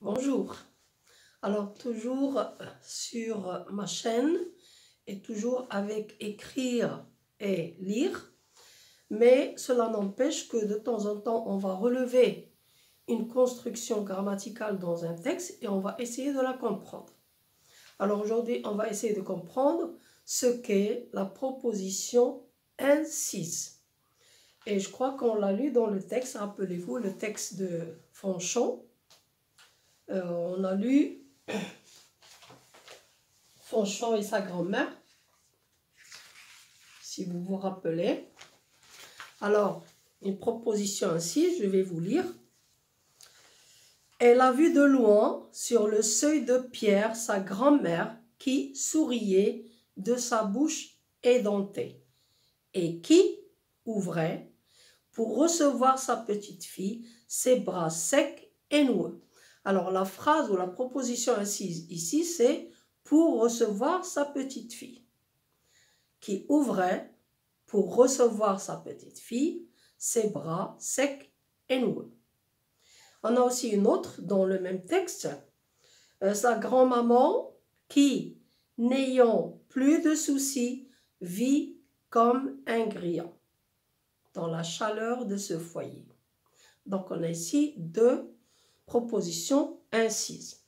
Bonjour, alors toujours sur ma chaîne et toujours avec écrire et lire, mais cela n'empêche que de temps en temps on va relever une construction grammaticale dans un texte et on va essayer de la comprendre. Alors aujourd'hui on va essayer de comprendre ce qu'est la proposition incise. Et je crois qu'on l'a lu dans le texte, rappelez-vous le texte de Fanchon. On a lu Fanchon et sa grand-mère, si vous vous rappelez. Alors, une proposition ainsi, je vais vous lire. Elle a vu de loin, sur le seuil de pierre, sa grand-mère qui souriait de sa bouche édentée et qui ouvrait, pour recevoir sa petite fille, ses bras secs et noueux. Alors, la phrase ou la proposition incise ici, c'est « pour recevoir sa petite fille » qui ouvrait pour recevoir sa petite fille, ses bras secs et noueux. On a aussi une autre dans le même texte, sa grand-maman qui, n'ayant plus de soucis, vit comme un grillon dans la chaleur de ce foyer. Donc on a ici deux propositions incises.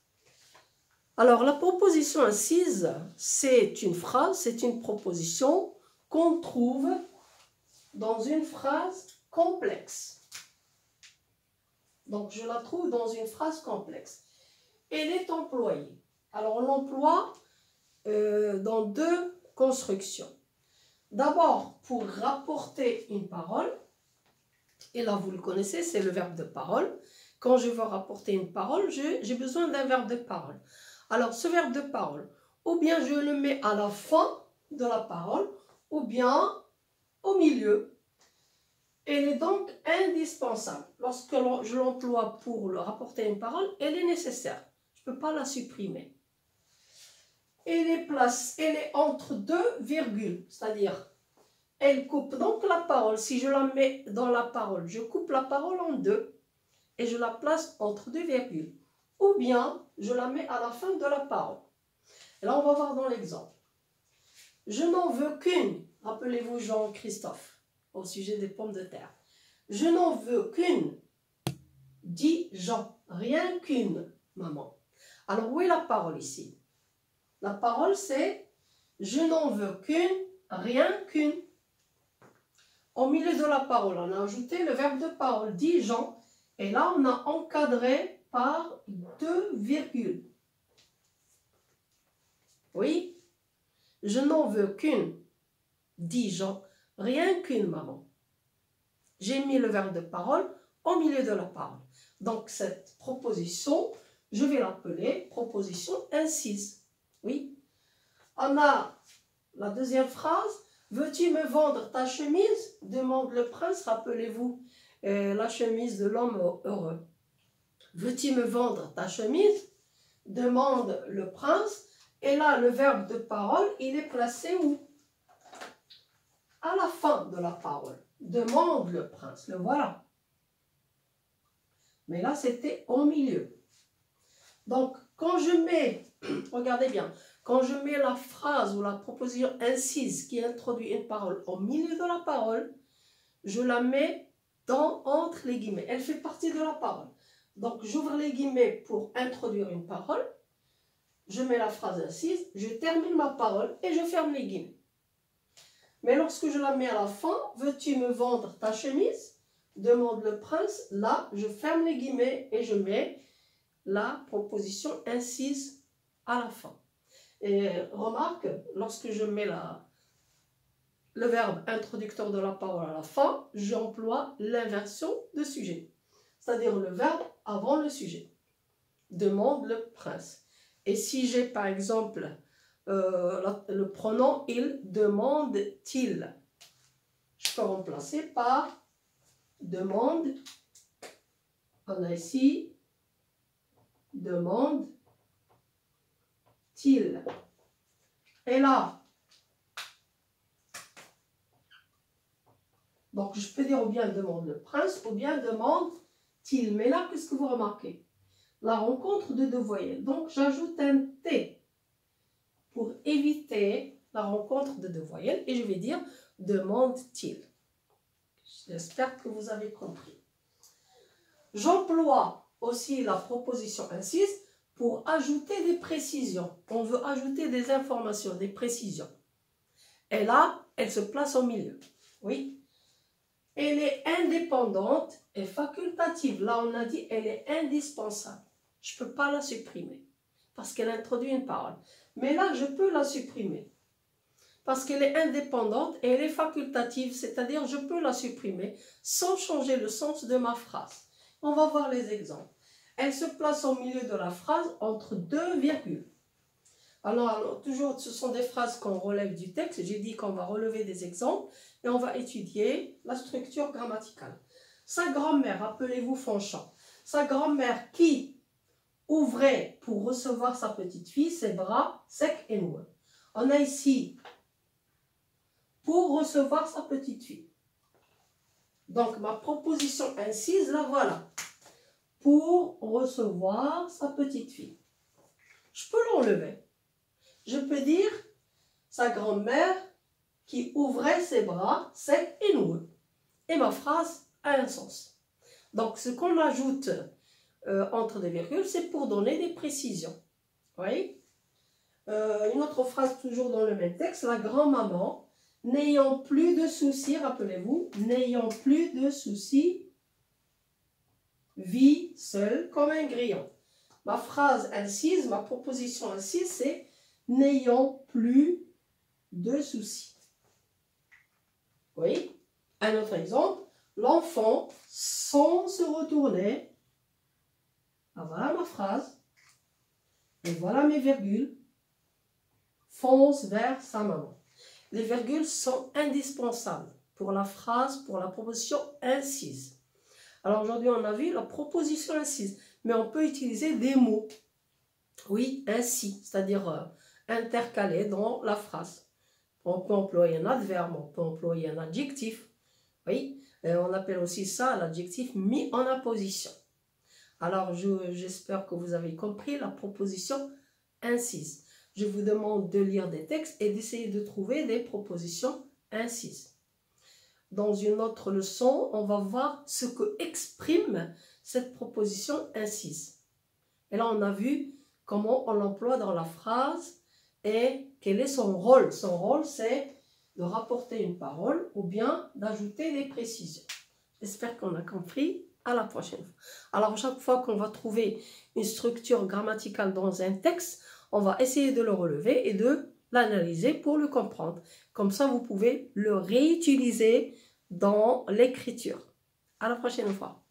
Alors la proposition incise, c'est une phrase, c'est une proposition qu'on trouve dans une phrase complexe. Donc je la trouve dans une phrase complexe. Elle est employée. Alors on l'emploie dans deux constructions. D'abord pour rapporter une parole, et là vous le connaissez, c'est le verbe de parole. Quand je veux rapporter une parole, j'ai besoin d'un verbe de parole. Alors ce verbe de parole, ou bien je le mets à la fin de la parole, ou bien au milieu. Elle est donc indispensable. Lorsque je l'emploie pour rapporter une parole, elle est nécessaire. Je ne peux pas la supprimer. Elle est entre deux virgules, c'est-à-dire elle coupe donc la parole. Si je la mets dans la parole, je coupe la parole en deux et je la place entre deux virgules. Ou bien, je la mets à la fin de la parole. Et là, on va voir dans l'exemple. Je n'en veux qu'une. Rappelez-vous Jean-Christophe au sujet des pommes de terre. Je n'en veux qu'une, dit Jean. Rien qu'une, maman. Alors, où est la parole ici? La parole, c'est je n'en veux qu'une, rien qu'une. Au milieu de la parole, on a ajouté le verbe de parole, dit Jean. Et là, on a encadré par deux virgules. Oui, je n'en veux qu'une, dit Jean, rien qu'une, maman. J'ai mis le verbe de parole au milieu de la parole. Donc, cette proposition, je vais l'appeler proposition incise. Oui. On a la deuxième phrase. Veux-tu me vendre ta chemise? Demande le prince. Rappelez-vous la chemise de l'homme heureux. Veux-tu me vendre ta chemise? Demande le prince. Et là, le verbe de parole, il est placé où? À la fin de la parole. Demande le prince. Le voilà. Mais là, c'était au milieu. Donc, quand je mets, regardez bien, quand je mets la phrase ou la proposition incise qui introduit une parole au milieu de la parole, je la mets entre les guillemets. Elle fait partie de la parole. Donc, j'ouvre les guillemets pour introduire une parole. Je mets la phrase incise, je termine ma parole et je ferme les guillemets. Mais lorsque je la mets à la fin, veux-tu me vendre ta chemise? Demande le prince. Là, je ferme les guillemets et je mets la proposition incise à la fin. Et remarque, lorsque je mets le verbe introducteur de la parole à la fin, j'emploie l'inversion de sujet, c'est-à-dire le verbe avant le sujet. Demande le prince. Et si j'ai par exemple le pronom il, demande-t-il, je peux remplacer par demande. On a ici demande-t-il. Et là, donc je peux dire ou bien demande le prince ou bien demande-t-il. Mais là, qu'est-ce que vous remarquez? la rencontre de deux voyelles. Donc, j'ajoute un T pour éviter la rencontre de deux voyelles. Et je vais dire « demande-t-il ». J'espère que vous avez compris. J'emploie aussi la proposition incise pour ajouter des précisions. On veut ajouter des informations, des précisions. Et là, elle se place au milieu. Oui. Elle est indépendante et facultative. Là, on a dit elle est indispensable. Je ne peux pas la supprimer parce qu'elle introduit une parole. Mais là, je peux la supprimer parce qu'elle est indépendante et elle est facultative, c'est-à-dire je peux la supprimer sans changer le sens de ma phrase. On va voir les exemples. Elle se place au milieu de la phrase entre deux virgules. Alors, toujours, ce sont des phrases qu'on relève du texte. J'ai dit qu'on va relever des exemples et on va étudier la structure grammaticale. Sa grand-mère, rappelez-vous Fonchamp, sa grand-mère qui ouvrait pour recevoir sa petite fille ses bras secs et noueux. On a ici pour recevoir sa petite fille. Donc, ma proposition incise, la voilà. Pour recevoir sa petite fille. Je peux l'enlever. Je peux dire sa grand-mère qui ouvrait ses bras secs et noueux. Et ma phrase a un sens. Donc, ce qu'on ajoute entre des virgules, c'est pour donner des précisions. Vous voyez? Une autre phrase toujours dans le même texte. La grand-maman, n'ayant plus de soucis, rappelez-vous, n'ayant plus de soucis, vit seule comme un grillon. Ma phrase incise, ma proposition incise, c'est n'ayant plus de soucis. Oui. Un autre exemple. L'enfant, sans se retourner, ah, voilà ma phrase, et voilà mes virgules, fonce vers sa maman. Les virgules sont indispensables pour la phrase, pour la proposition incise. Alors aujourd'hui, on a vu la proposition incise, mais on peut utiliser des mots. Oui, ainsi, c'est-à-dire intercalés dans la phrase. On peut employer un adverbe, on peut employer un adjectif. Oui, on appelle aussi ça l'adjectif mis en apposition. Alors, j'espère que vous avez compris la proposition incise. Je vous demande de lire des textes et d'essayer de trouver des propositions incises. Dans une autre leçon, on va voir ce que exprime cette proposition incise. Et là, on a vu comment on l'emploie dans la phrase et quel est son rôle. Son rôle, c'est de rapporter une parole ou bien d'ajouter des précisions. J'espère qu'on a compris. À la prochaine fois. Alors, chaque fois qu'on va trouver une structure grammaticale dans un texte, on va essayer de le relever et de l'analyser pour le comprendre. Comme ça, vous pouvez le réutiliser dans l'écriture. À la prochaine fois.